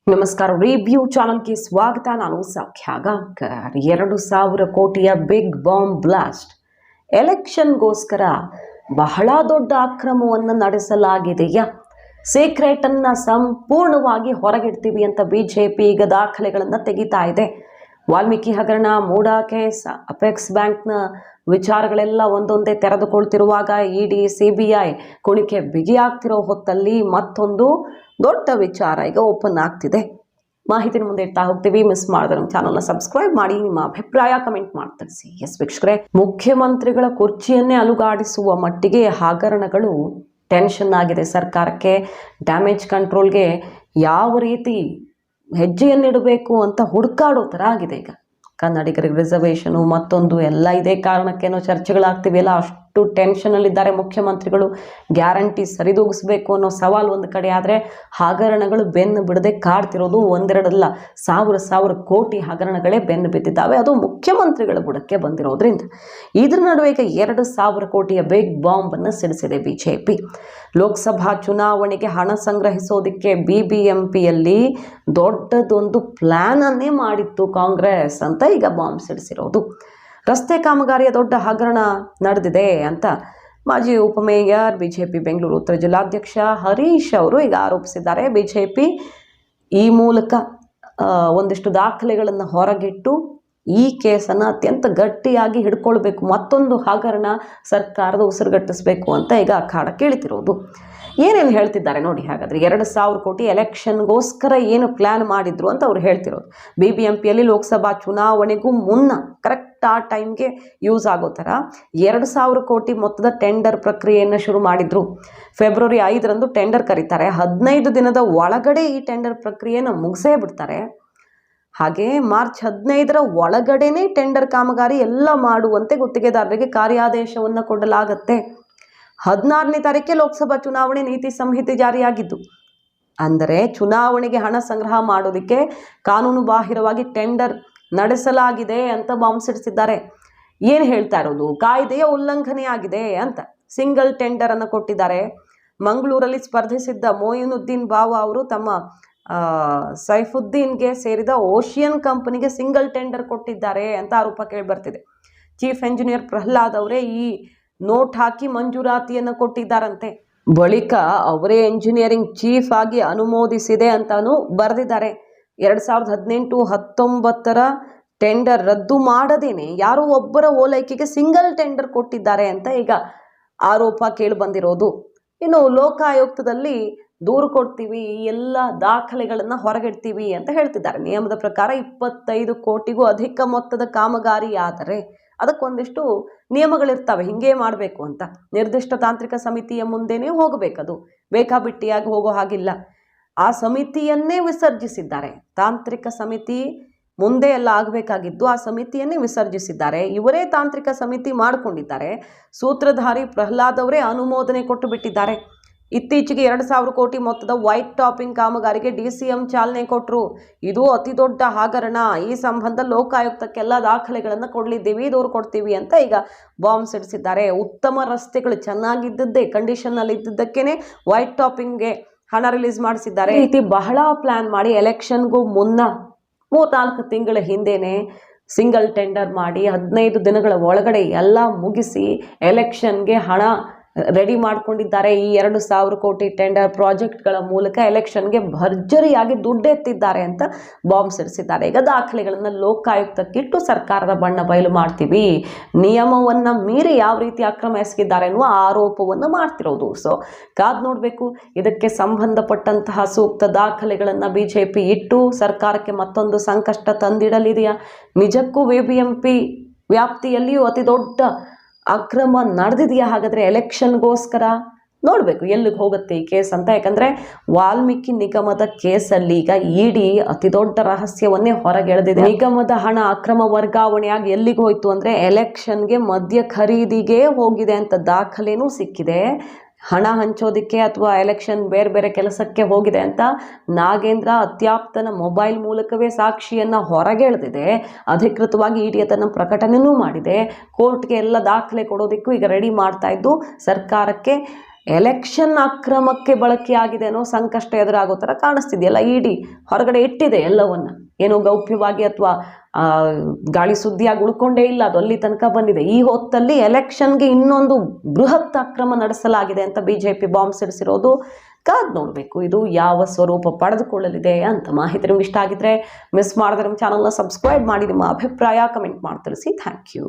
ನಮಸ್ಕಾರ. ರಿವ್ಯೂ ಚಾನಲ್ಗೆ ಸ್ವಾಗತ. ನಾನು ಸೌಖ್ಯ ಗಾಂಕರ್. 2,000 ಕೋಟಿಯ ಬಿಗ್ ಬಾಂಬ್ ಬ್ಲಾಸ್ಟ್. ಎಲೆಕ್ಷನ್ಗೋಸ್ಕರ ಬಹಳ ದೊಡ್ಡ ಅಕ್ರಮವನ್ನು ನಡೆಸಲಾಗಿದೆಯಾ, ಸೀಕ್ರೆಟ್ ಅನ್ನ ಸಂಪೂರ್ಣವಾಗಿ ಹೊರಗಿಡ್ತೀವಿ ಅಂತ ಬಿಜೆಪಿ ಈಗ ದಾಖಲೆಗಳನ್ನು ತೆಗಿತಾ ಇದೆ. ವಾಲ್ಮೀಕಿ ಹಗರಣ, ಮೂಡಾ ಕೇಸ್, ಅಪೆಕ್ಸ್ ಬ್ಯಾಂಕ್ನ ವಿಚಾರಗಳೆಲ್ಲ ಒಂದೊಂದೇ ತೆರೆದುಕೊಳ್ತಿರುವಾಗ ಇಡಿ CBI ಕುಣಿಕೆ ಬಿಗಿಯಾಗ್ತಿರೋ ಹೊತ್ತಲ್ಲಿ ಮತ್ತೊಂದು ದೊಡ್ಡ ವಿಚಾರ ಈಗ ಓಪನ್ ಆಗ್ತಿದೆ. ಮಾಹಿತಿನ ಮುಂದೆ ಇಡ್ತಾ ಹೋಗ್ತೀವಿ. ಮಿಸ್ ಮಾಡಿದ್ರೆ ನಮ್ಮ ಚಾನಲ್ನ ಸಬ್ಸ್ಕ್ರೈಬ್ ಮಾಡಿ, ನಿಮ್ಮ ಅಭಿಪ್ರಾಯ ಕಮೆಂಟ್ ಮಾಡಿ ತಿಳಿಸಿ. ಎಸ್ ವೀಕ್ಷಕರೇ, ಮುಖ್ಯಮಂತ್ರಿಗಳ ಕುರ್ಚಿಯನ್ನೇ ಅಲುಗಾಡಿಸುವ ಮಟ್ಟಿಗೆ ಹಗರಣಗಳು ಟೆನ್ಷನ್ ಆಗಿದೆ ಸರ್ಕಾರಕ್ಕೆ. ಡ್ಯಾಮೇಜ್ ಕಂಟ್ರೋಲ್ಗೆ ಯಾವ ರೀತಿ ಹೆಜ್ಜೆಯನ್ನಿಡಬೇಕು ಅಂತ ಹುಡುಕಾಡೋ ಥರ ಆಗಿದೆ ಈಗ. ಕನ್ನಡಿಗರಿಗೆ ರಿಸರ್ವೇಷನು ಮತ್ತೊಂದು ಎಲ್ಲ ಇದೇ ಕಾರಣಕ್ಕೇನೋ ಚರ್ಚೆಗಳಾಗ್ತಿವೆಯಲ್ಲ, ಅಷ್ಟು ಟೆನ್ಷನಲ್ಲಿದ್ದಾರೆ ಮುಖ್ಯಮಂತ್ರಿಗಳು. ಗ್ಯಾರಂಟಿ ಸರಿದೂಗಿಸ್ಬೇಕು ಅನ್ನೋ ಸವಾಲು ಒಂದು ಕಡೆ ಆದರೆ, ಹಗರಣಗಳು ಬೆನ್ನು ಬಿಡದೆ ಕಾಡ್ತಿರೋದು ಒಂದೆರಡಲ್ಲ, ಸಾವಿರ ಕೋಟಿ ಹಗರಣಗಳೇ ಬೆನ್ನು ಬಿದ್ದಿದ್ದಾವೆ. ಅದು ಮುಖ್ಯಮಂತ್ರಿಗಳ ಬುಡಕ್ಕೆ ಬಂದಿರೋದ್ರಿಂದ ಇದ್ರ ನಡುವೆ ಈಗ 2,000 ಕೋಟಿಯ ಬಿಗ್ ಬಾಂಬನ್ನು ಸಿಡಿಸಿದೆ ಬಿಜೆಪಿ. ಲೋಕಸಭಾ ಚುನಾವಣೆಗೆ ಹಣ ಸಂಗ್ರಹಿಸೋದಕ್ಕೆ BBMPಯಲ್ಲಿ ದೊಡ್ಡದೊಂದು ಪ್ಲಾನ್ ಅನ್ನೇ ಮಾಡಿತ್ತು ಕಾಂಗ್ರೆಸ್ ಅಂತ ಈಗ ಬಾಂಬ್ ಸಿಡಿಸಿರೋದು. ರಸ್ತೆ ಕಾಮಗಾರಿಯ ದೊಡ್ಡ ಹಗರಣ ನಡೆದಿದೆ ಅಂತ ಮಾಜಿ ಉಪಮೇಯರ್ ಬಿಜೆಪಿ ಬೆಂಗಳೂರು ಉತ್ತರ ಜಿಲ್ಲಾಧ್ಯಕ್ಷ ಹರೀಶ್ ಅವರು ಈಗ ಆರೋಪಿಸಿದ್ದಾರೆ. ಬಿಜೆಪಿ ಈ ಮೂಲಕ ಒಂದಿಷ್ಟು ದಾಖಲೆಗಳನ್ನು ಹೊರಗಿಟ್ಟು ಈ ಕೇಸನ್ನು ಅತ್ಯಂತ ಗಟ್ಟಿಯಾಗಿ ಹಿಡ್ಕೊಳ್ಬೇಕು, ಮತ್ತೊಂದು ಹಗರಣ ಸರ್ಕಾರದ ಉಸಿರುಗಟ್ಟಿಸಬೇಕು ಅಂತ ಈಗ ಅಖಾಡಕ್ಕೆ ಇಳಿತಿರೋದು. ಏನೇನು ಹೇಳ್ತಿದ್ದಾರೆ ನೋಡಿ. ಹಾಗಾದರೆ 2,000 ಕೋಟಿ ಎಲೆಕ್ಷನ್ಗೋಸ್ಕರ ಏನು ಪ್ಲ್ಯಾನ್ ಮಾಡಿದ್ರು ಅಂತ ಅವ್ರು ಹೇಳ್ತಿರೋದು. BBMPಯಲ್ಲಿ ಲೋಕಸಭಾ ಚುನಾವಣೆಗೂ ಮುನ್ನ ಕರೆಕ್ಟ್ ಆ ಟೈಮ್ಗೆ ಯೂಸ್ ಆಗೋ ಥರ 2,000 ಕೋಟಿ ಮೊತ್ತದ ಟೆಂಡರ್ ಪ್ರಕ್ರಿಯೆಯನ್ನು ಶುರು ಮಾಡಿದ್ರು. ಫೆಬ್ರವರಿ 5ರಂದು ಟೆಂಡರ್ ಕರೀತಾರೆ. 15 ದಿನದ ಒಳಗಡೆ ಈ ಟೆಂಡರ್ ಪ್ರಕ್ರಿಯೆನ ಮುಗಿಸೇ ಬಿಡ್ತಾರೆ. ಹಾಗೆ ಮಾರ್ಚ್ 15ರ ಒಳಗಡೆನೇ ಟೆಂಡರ್ ಕಾಮಗಾರಿ ಎಲ್ಲ ಮಾಡುವಂತೆ ಗುತ್ತಿಗೆದಾರರಿಗೆ ಕಾರ್ಯಾದೇಶವನ್ನು ಕೊಡಲಾಗತ್ತೆ. 16ನೇ ತಾರೀಕೆ ಲೋಕಸಭಾ ಚುನಾವಣೆ ನೀತಿ ಸಂಹಿತೆ ಜಾರಿಯಾಗಿದ್ದು, ಅಂದರೆ ಚುನಾವಣೆಗೆ ಹಣ ಸಂಗ್ರಹ ಮಾಡೋದಕ್ಕೆ ಕಾನೂನು ಬಾಹಿರವಾಗಿ ಟೆಂಡರ್ ನಡೆಸಲಾಗಿದೆ ಅಂತ ಬಾಂಬ್ ಸಿಡಿಸಿದ್ದಾರೆ. ಏನು ಹೇಳ್ತಾ ಇರೋದು, ಕಾಯ್ದೆಯ ಉಲ್ಲಂಘನೆ ಆಗಿದೆ ಅಂತ ಸಿಂಗಲ್ ಟೆಂಡರ್ ಅನ್ನು ಕೊಟ್ಟಿದ್ದಾರೆ. ಮಂಗಳೂರಲ್ಲಿ ಸ್ಪರ್ಧಿಸಿದ್ದ ಮೊಯಿನುದ್ದೀನ್ ಬಾವ ಅವರು ತಮ್ಮ ಸೈಫುದ್ದೀನ್ಗೆ ಸೇರಿದ ಓಷಿಯನ್ ಕಂಪನಿಗೆ ಸಿಂಗಲ್ ಟೆಂಡರ್ ಕೊಟ್ಟಿದ್ದಾರೆ ಅಂತ ಆರೋಪ ಕೇಳಿಬರ್ತಿದೆ. ಚೀಫ್ ಎಂಜಿನಿಯರ್ ಪ್ರಹ್ಲಾದ್ ಅವರೇ ಈ ನೋಟ್ ಹಾಕಿ ಮಂಜೂರಾತಿಯನ್ನು ಕೊಟ್ಟಿದ್ದಾರಂತೆ. ಬಳಿಕ ಅವರೇ ಎಂಜಿನಿಯರಿಂಗ್ ಚೀಫ್ ಆಗಿ ಅನುಮೋದಿಸಿದೆ ಅಂತಾನು ಬರೆದಿದ್ದಾರೆ. 2018-19ರ ಟೆಂಡರ್ ರದ್ದು ಮಾಡದೇನೆ ಯಾರೋ ಒಬ್ಬರ ಓಲೈಕೆಗೆ ಸಿಂಗಲ್ ಟೆಂಡರ್ ಕೊಟ್ಟಿದ್ದಾರೆ ಅಂತ ಈಗ ಆರೋಪ ಕೇಳಿ ಬಂದಿರೋದು. ಇನ್ನು ಲೋಕಾಯುಕ್ತದಲ್ಲಿ ದೂರು ಕೊಡ್ತೀವಿ, ಎಲ್ಲ ದಾಖಲೆಗಳನ್ನು ಹೊರಗಿಡ್ತೀವಿ ಅಂತ ಹೇಳ್ತಿದ್ದಾರೆ. ನಿಯಮದ ಪ್ರಕಾರ 25 ಕೋಟಿಗೂ ಅಧಿಕ ಮೊತ್ತದ ಕಾಮಗಾರಿ ಆದರೆ ಅದಕ್ಕೊಂದಿಷ್ಟು ನಿಯಮಗಳಿರ್ತವೆ, ಹಿಂಗೇ ಮಾಡಬೇಕು ಅಂತ. ನಿರ್ದಿಷ್ಟ ತಾಂತ್ರಿಕ ಸಮಿತಿಯ ಮುಂದೆನೇ ಹೋಗಬೇಕದು, ಬೇಕಾಬಿಟ್ಟಿಯಾಗಿ ಹೋಗೋ ಹಾಗಿಲ್ಲ. ಆ ಸಮಿತಿಯನ್ನೇ ವಿಸರ್ಜಿಸಿದ್ದಾರೆ. ತಾಂತ್ರಿಕ ಸಮಿತಿ ಮುಂದೆ ಎಲ್ಲ ಆಗಬೇಕಾಗಿದ್ದು ಆ ಸಮಿತಿಯನ್ನೇ ವಿಸರ್ಜಿಸಿದ್ದಾರೆ. ಇವರೇ ತಾಂತ್ರಿಕ ಸಮಿತಿ ಮಾಡಿಕೊಂಡಿದ್ದಾರೆ. ಸೂತ್ರಧಾರಿ ಪ್ರಹ್ಲಾದ್ ಅವರೇ ಅನುಮೋದನೆ ಕೊಟ್ಟು ಬಿಟ್ಟಿದ್ದಾರೆ. ಇತ್ತೀಚೆಗೆ 2,000 ಕೋಟಿ ಮೊತ್ತದ ವೈಟ್ ಟಾಪಿಂಗ್ ಕಾಮಗಾರಿಗೆ DCM ಚಾಲನೆ ಕೊಟ್ಟರು. ಇದು ಅತಿ ದೊಡ್ಡ ಹಗರಣ. ಈ ಸಂಬಂಧ ಲೋಕಾಯುಕ್ತಕ್ಕೆಲ್ಲ ದಾಖಲೆಗಳನ್ನು ಕೊಡಲಿದ್ದೀವಿ, ದೂರು ಕೊಡ್ತೀವಿ ಅಂತ ಈಗ ಬಾಂಬ್ ಸಿಡಿಸಿದ್ದಾರೆ. ಉತ್ತಮ ರಸ್ತೆಗಳು ಚೆನ್ನಾಗಿದ್ದದ್ದೇ ಕಂಡೀಷನ್ನಲ್ಲಿ ಇದ್ದಿದ್ದಕ್ಕೇನೆ ವೈಟ್ ಟಾಪಿಂಗ್ಗೆ ಹಣ ರಿಲೀಸ್ ಮಾಡಿಸಿದ್ದಾರೆ. ಈ ರೀತಿ ಬಹಳ ಪ್ಲಾನ್ ಮಾಡಿ ಎಲೆಕ್ಷನ್ಗೂ ಮುನ್ನ 3-4 ತಿಂಗಳ ಹಿಂದೆನೆ ಸಿಂಗಲ್ ಟೆಂಡರ್ ಮಾಡಿ 15 ದಿನಗಳ ಒಳಗಡೆ ಎಲ್ಲ ಮುಗಿಸಿ ಎಲೆಕ್ಷನ್ಗೆ ಹಣ ರೆಡಿ ಮಾಡ್ಕೊಂಡಿದ್ದಾರೆ. ಈ 2,000 ಕೋಟಿ ಟೆಂಡರ್ ಪ್ರಾಜೆಕ್ಟ್ಗಳ ಮೂಲಕ ಎಲೆಕ್ಷನ್ಗೆ ಭರ್ಜರಿಯಾಗಿ ದುಡ್ಡೆತ್ತಿದ್ದಾರೆ ಅಂತ ಬಾಂಬ್ ಸಿಡಿಸಿದ್ದಾರೆ. ಈಗ ದಾಖಲೆಗಳನ್ನು ಲೋಕಾಯುಕ್ತಕ್ಕಿಟ್ಟು ಸರ್ಕಾರದ ಬಣ್ಣ ಬಯಲು ಮಾಡ್ತೀವಿ, ನಿಯಮವನ್ನು ಮೀರಿ ಯಾವ ರೀತಿ ಅಕ್ರಮ ಎಸಗಿದ್ದಾರೆ ಎನ್ನುವ ಆರೋಪವನ್ನು ಮಾಡ್ತಿರೋದು. ಸೊ ಕಾದ್ ನೋಡಬೇಕು, ಇದಕ್ಕೆ ಸಂಬಂಧಪಟ್ಟಂತಹ ಸೂಕ್ತ ದಾಖಲೆಗಳನ್ನು ಬಿಜೆಪಿ ಇಟ್ಟು ಸರ್ಕಾರಕ್ಕೆ ಮತ್ತೊಂದು ಸಂಕಷ್ಟ ತಂದಿಡಲಿದೆಯಾ? ನಿಜಕ್ಕೂ BBMP ವ್ಯಾಪ್ತಿಯಲ್ಲಿಯೂ ಅತಿ ದೊಡ್ಡ ಅಕ್ರಮ ನಡೆದಿದೆಯಾ? ಹಾಗಾದರೆ ಎಲೆಕ್ಷನ್ಗೋಸ್ಕರ ನೋಡಬೇಕು ಎಲ್ಲಿಗೆ ಹೋಗುತ್ತೆ ಈ ಕೇಸ್ ಅಂತ. ಯಾಕಂದರೆ ವಾಲ್ಮೀಕಿ ನಿಗಮದ ಕೇಸಲ್ಲಿ ಈಗ ಇಡಿ ಅತಿ ದೊಡ್ಡ ರಹಸ್ಯವನ್ನೇ ಹೊರಗೆಳೆದಿದೆ. ನಿಗಮದ ಹಣ ಅಕ್ರಮ ವರ್ಗಾವಣೆಯಾಗಿ ಎಲ್ಲಿಗೆ ಹೋಯ್ತು ಅಂದರೆ ಎಲೆಕ್ಷನ್ಗೆ ಮದ್ಯ ಖರೀದಿಗೆ ಹೋಗಿದೆ ಅಂತ ದಾಖಲೆನೂ ಸಿಕ್ಕಿದೆ. ಹಣ ಹಂಚೋದಕ್ಕೆ ಅಥವಾ ಎಲೆಕ್ಷನ್ ಬೇರೆ ಬೇರೆ ಕೆಲಸಕ್ಕೆ ಹೋಗಿದೆ ಅಂತ ನಾಗೇಂದ್ರ ಅತ್ಯಾಪ್ತನ ಮೊಬೈಲ್ ಮೂಲಕವೇ ಸಾಕ್ಷಿಯನ್ನು ಹೊರಗೆಳೆದಿದೆ. ಅಧಿಕೃತವಾಗಿ ಇಡಿ ಅದನ್ನು ಪ್ರಕಟಣೆಯೂ ಮಾಡಿದೆ. ಕೋರ್ಟ್ಗೆ ಎಲ್ಲ ದಾಖಲೆ ಕೊಡೋದಕ್ಕೂ ಈಗ ರೆಡಿ ಮಾಡ್ತಾ ಇದ್ದು ಸರ್ಕಾರಕ್ಕೆ ಎಲೆಕ್ಷನ್ ಅಕ್ರಮಕ್ಕೆ ಬಳಕೆಯಾಗಿದೆ ಅನ್ನೋ ಸಂಕಷ್ಟ ಎದುರಾಗೋ ಥರ ಕಾಣಿಸ್ತಿದೆಯಲ್ಲ. ಇಡಿ ಹೊರಗಡೆ ಇಟ್ಟಿದೆ ಎಲ್ಲವನ್ನ, ಏನೋ ಗೌಪ್ಯವಾಗಿ ಅಥವಾ ಗಾಳಿ ಸುದ್ದಿಯಾಗಿ ಉಳ್ಕೊಂಡೇ ಇಲ್ಲ, ಅದು ಅಲ್ಲಿ ತನಕ ಬಂದಿದೆ. ಈ ಹೊತ್ತಲ್ಲಿ ಎಲೆಕ್ಷನ್ಗೆ ಇನ್ನೊಂದು ಬೃಹತ್ ಅಕ್ರಮ ನಡೆಸಲಾಗಿದೆ ಅಂತ BJP ಬಾಂಬ್ ಸಿಡಿಸಿರೋದು ಕಾದ್ ನೋಡಬೇಕು, ಇದು ಯಾವ ಸ್ವರೂಪ ಪಡೆದುಕೊಳ್ಳಲಿದೆ ಅಂತ. ಮಾಹಿತಿ ನಿಮ್ಗೆ ಇಷ್ಟ ಆಗಿದ್ರೆ ಮಿಸ್ ಮಾಡಿದ್ರೆ ನಮ್ಮ ಚಾನಲ್ನ ಸಬ್ಸ್ಕ್ರೈಬ್ ಮಾಡಿ, ನಿಮ್ಮ ಅಭಿಪ್ರಾಯ ಕಮೆಂಟ್ ಮಾಡಿ ತಿಳಿಸಿ. Thank you.